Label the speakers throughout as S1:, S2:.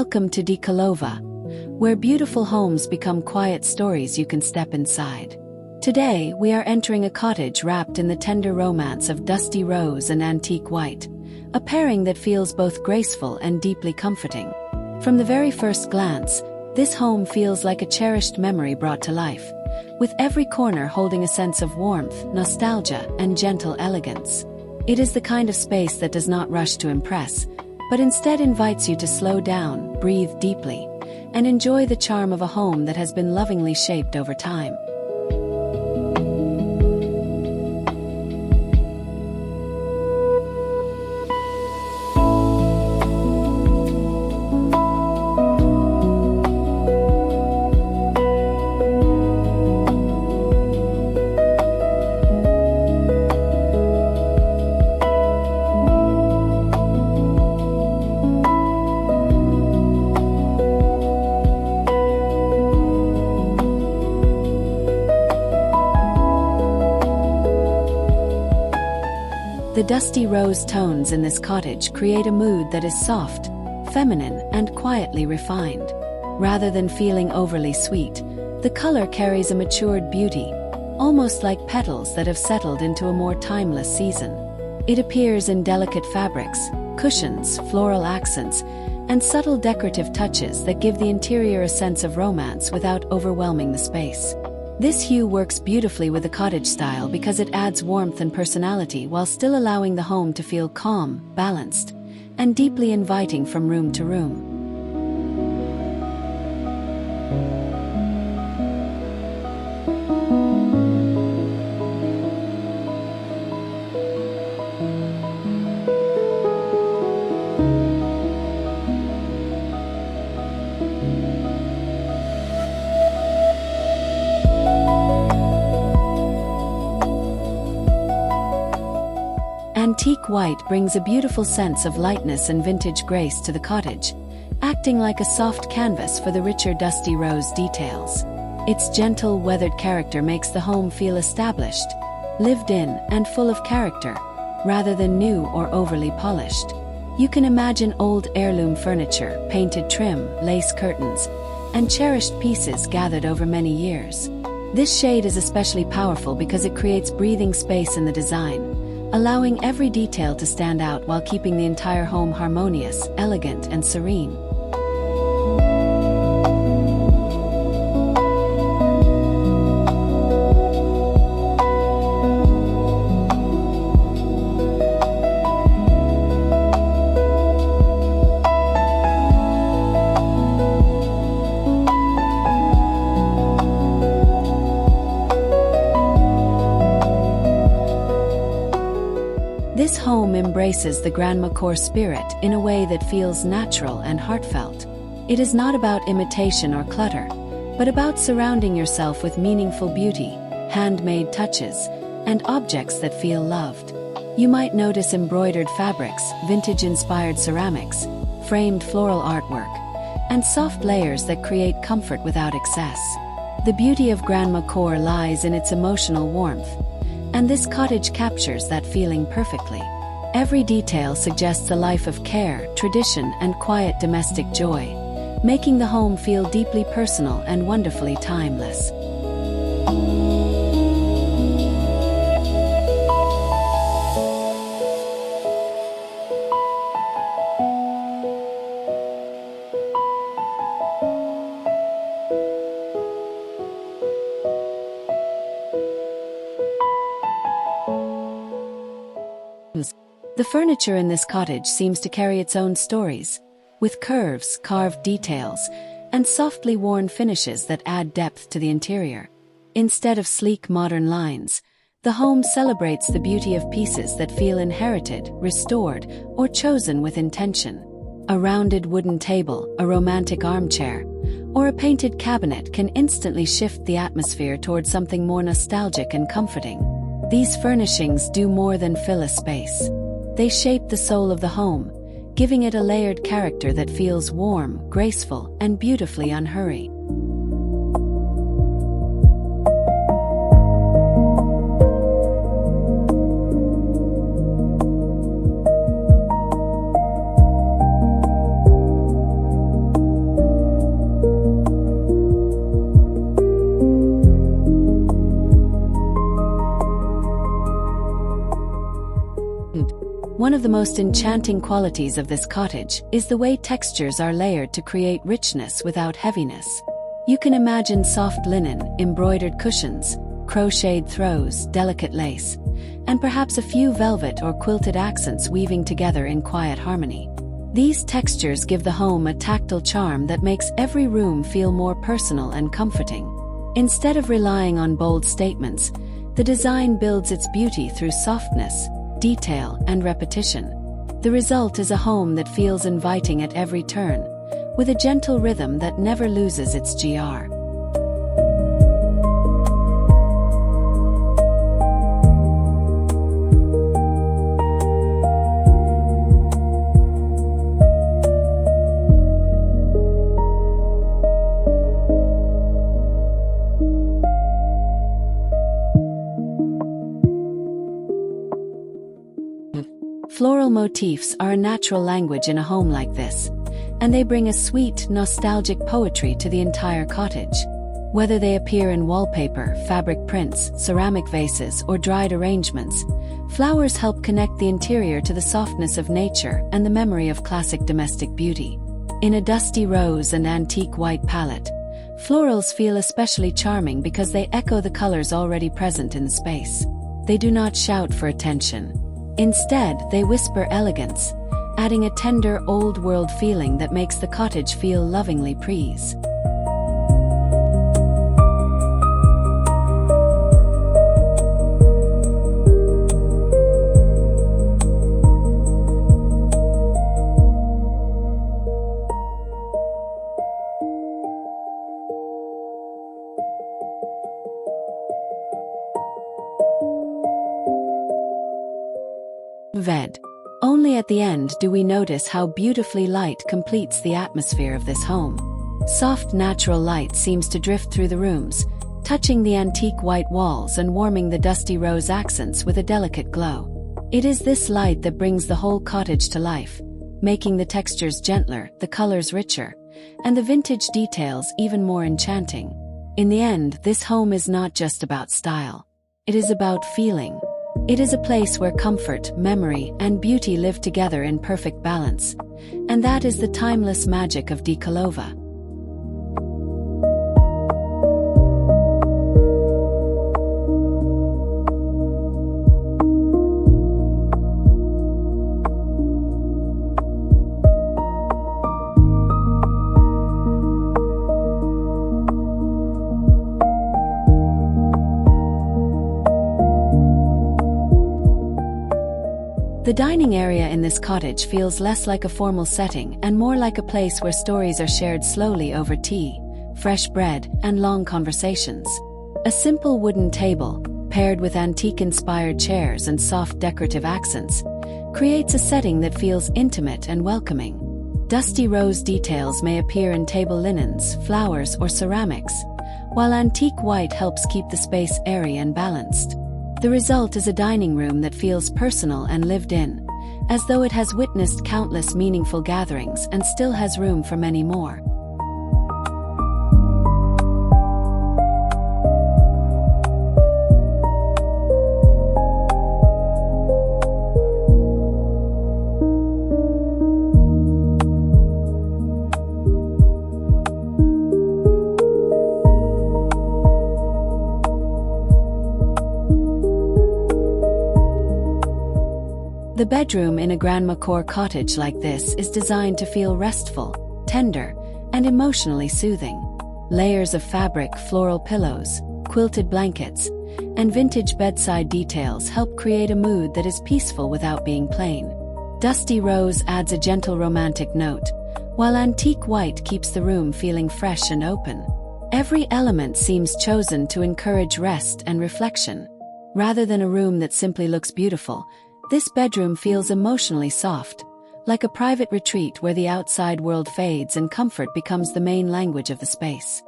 S1: Welcome to DECOLOVA, where beautiful homes become quiet stories you can step inside. Today, we are entering a cottage wrapped in the tender romance of dusty rose and antique white, a pairing that feels both graceful and deeply comforting. From the very first glance, this home feels like a cherished memory brought to life, with every corner holding a sense of warmth, nostalgia, and gentle elegance. It is the kind of space that does not rush to impress, but instead invites you to slow down, breathe deeply, and enjoy the charm of a home that has been lovingly shaped over time. The dusty rose tones in this cottage create a mood that is soft, feminine, and quietly refined. Rather than feeling overly sweet, the color carries a matured beauty, almost like petals that have settled into a more timeless season. It appears in delicate fabrics, cushions, floral accents, and subtle decorative touches that give the interior a sense of romance without overwhelming the space. This hue works beautifully with the cottage style because it adds warmth and personality while still allowing the home to feel calm, balanced, and deeply inviting from room to room. Antique white brings a beautiful sense of lightness and vintage grace to the cottage, acting like a soft canvas for the richer dusty rose details. Its gentle, weathered character makes the home feel established, lived in, and full of character, rather than new or overly polished. You can imagine old heirloom furniture, painted trim, lace curtains, and cherished pieces gathered over many years. This shade is especially powerful because it creates breathing space in the design, allowing every detail to stand out while keeping the entire home harmonious, elegant, and serene. This home embraces the Grandmacore spirit in a way that feels natural and heartfelt. It is not about imitation or clutter, but about surrounding yourself with meaningful beauty, handmade touches, and objects that feel loved. You might notice embroidered fabrics, vintage-inspired ceramics, framed floral artwork, and soft layers that create comfort without excess. The beauty of Grandmacore lies in its emotional warmth, and this cottage captures that feeling perfectly. Every detail suggests a life of care, tradition, and quiet domestic joy, making the home feel deeply personal and wonderfully timeless. The furniture in this cottage seems to carry its own stories, with curves, carved details, and softly worn finishes that add depth to the interior. Instead of sleek modern lines, the home celebrates the beauty of pieces that feel inherited, restored, or chosen with intention. A rounded wooden table, a romantic armchair, or a painted cabinet can instantly shift the atmosphere towards something more nostalgic and comforting. These furnishings do more than fill a space. They shape the soul of the home, giving it a layered character that feels warm, graceful, and beautifully unhurried. One of the most enchanting qualities of this cottage is the way textures are layered to create richness without heaviness. You can imagine soft linen, embroidered cushions, crocheted throws, delicate lace, and perhaps a few velvet or quilted accents weaving together in quiet harmony. These textures give the home a tactile charm that makes every room feel more personal and comforting. Instead of relying on bold statements, the design builds its beauty through softness, detail, and repetition. The result is a home that feels inviting at every turn, with a gentle rhythm that never loses its GR. Floral motifs are a natural language in a home like this, and they bring a sweet, nostalgic poetry to the entire cottage. Whether they appear in wallpaper, fabric prints, ceramic vases, or dried arrangements, flowers help connect the interior to the softness of nature and the memory of classic domestic beauty. In a dusty rose and antique white palette, florals feel especially charming because they echo the colors already present in the space. They do not shout for attention. Instead, they whisper elegance, adding a tender, old-world feeling that makes the cottage feel lovingly prise. Only at the end do we notice how beautifully light completes the atmosphere of this home. Soft natural light seems to drift through the rooms, touching the antique white walls and warming the dusty rose accents with a delicate glow. It is this light that brings the whole cottage to life, making the textures gentler, the colors richer, and the vintage details even more enchanting. In the end, this home is not just about style. It is about feeling. It is a place where comfort, memory, and beauty live together in perfect balance. And that is the timeless magic of DECOLOVA. The dining area in this cottage feels less like a formal setting and more like a place where stories are shared slowly over tea, fresh bread, and long conversations. A simple wooden table, paired with antique-inspired chairs and soft decorative accents, creates a setting that feels intimate and welcoming. Dusty rose details may appear in table linens, flowers, or ceramics, while antique white helps keep the space airy and balanced. The result is a dining room that feels personal and lived in, as though it has witnessed countless meaningful gatherings and still has room for many more. The bedroom in a Grandmacore cottage like this is designed to feel restful, tender, and emotionally soothing. Layers of fabric, floral pillows, quilted blankets, and vintage bedside details help create a mood that is peaceful without being plain. Dusty rose adds a gentle romantic note, while antique white keeps the room feeling fresh and open. Every element seems chosen to encourage rest and reflection. Rather than a room that simply looks beautiful, this bedroom feels emotionally soft, like a private retreat where the outside world fades and comfort becomes the main language of the space.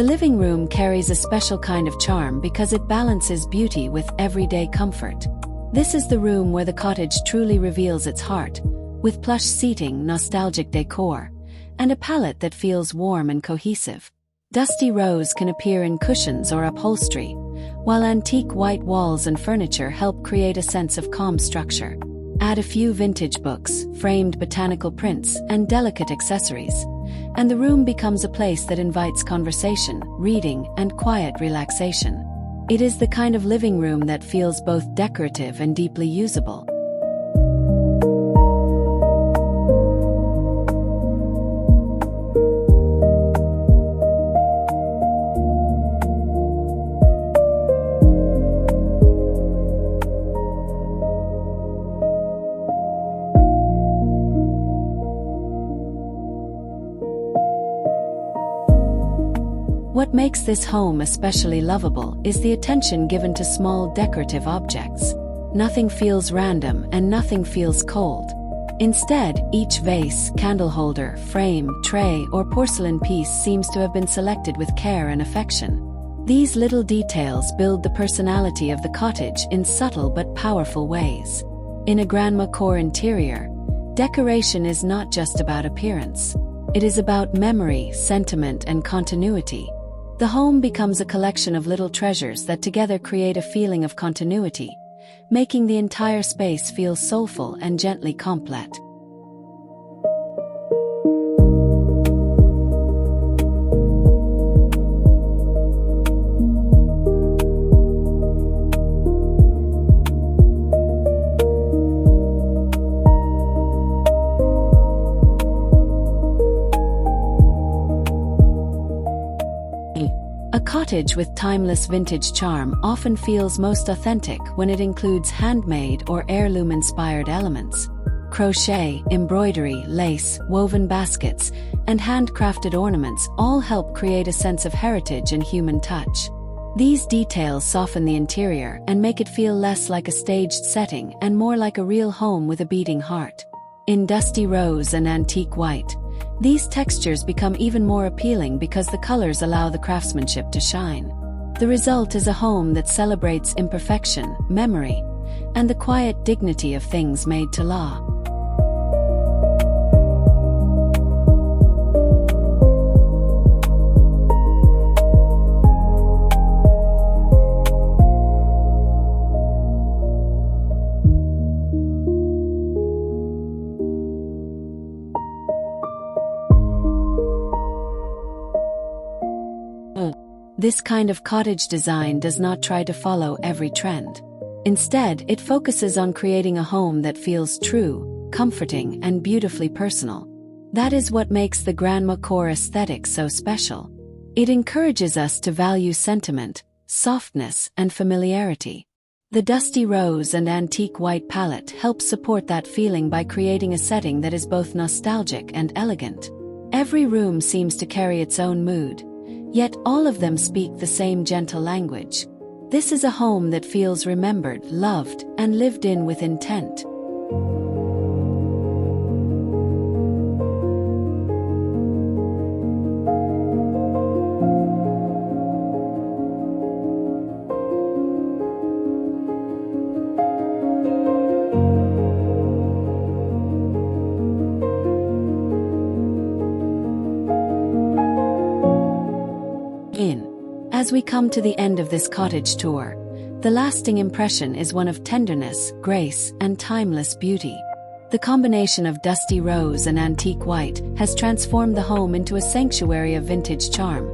S1: The living room carries a special kind of charm because it balances beauty with everyday comfort. This is the room where the cottage truly reveals its heart, with plush seating, nostalgic decor, and a palette that feels warm and cohesive. Dusty rose can appear in cushions or upholstery, while antique white walls and furniture help create a sense of calm structure. Add a few vintage books, framed botanical prints, and delicate accessories, and the room becomes a place that invites conversation, reading, and quiet relaxation. It is the kind of living room that feels both decorative and deeply usable. What makes this home especially lovable is the attention given to small decorative objects. Nothing feels random and nothing feels cold. Instead, each vase, candle holder, frame, tray, or porcelain piece seems to have been selected with care and affection. These little details build the personality of the cottage in subtle but powerful ways. In a Grandmacore interior, decoration is not just about appearance. It is about memory, sentiment, and continuity. The home becomes a collection of little treasures that together create a feeling of continuity, making the entire space feel soulful and gently complete. A cottage with timeless vintage charm often feels most authentic when it includes handmade or heirloom-inspired elements. Crochet, embroidery, lace, woven baskets, and handcrafted ornaments all help create a sense of heritage and human touch. These details soften the interior and make it feel less like a staged setting and more like a real home with a beating heart. In dusty rose and antique white, these textures become even more appealing because the colors allow the craftsmanship to shine. The result is a home that celebrates imperfection, memory, and the quiet dignity of things made to law. This kind of cottage design does not try to follow every trend. Instead, it focuses on creating a home that feels true, comforting, and beautifully personal. That is what makes the Grandmacore aesthetic so special. It encourages us to value sentiment, softness, and familiarity. The dusty rose and antique white palette helps support that feeling by creating a setting that is both nostalgic and elegant. Every room seems to carry its own mood, yet all of them speak the same gentle language. This is a home that feels remembered, loved, and lived in with intent. As we come to the end of this cottage tour, the lasting impression is one of tenderness, grace, and timeless beauty. The combination of dusty rose and antique white has transformed the home into a sanctuary of vintage charm,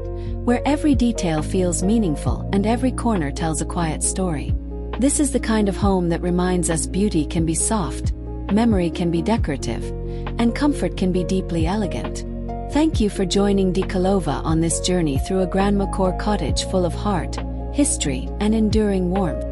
S1: where every detail feels meaningful and every corner tells a quiet story. This is the kind of home that reminds us beauty can be soft, memory can be decorative, and comfort can be deeply elegant. Thank you for joining DECOLOVA on this journey through a Grandmacore cottage full of heart, history, and enduring warmth.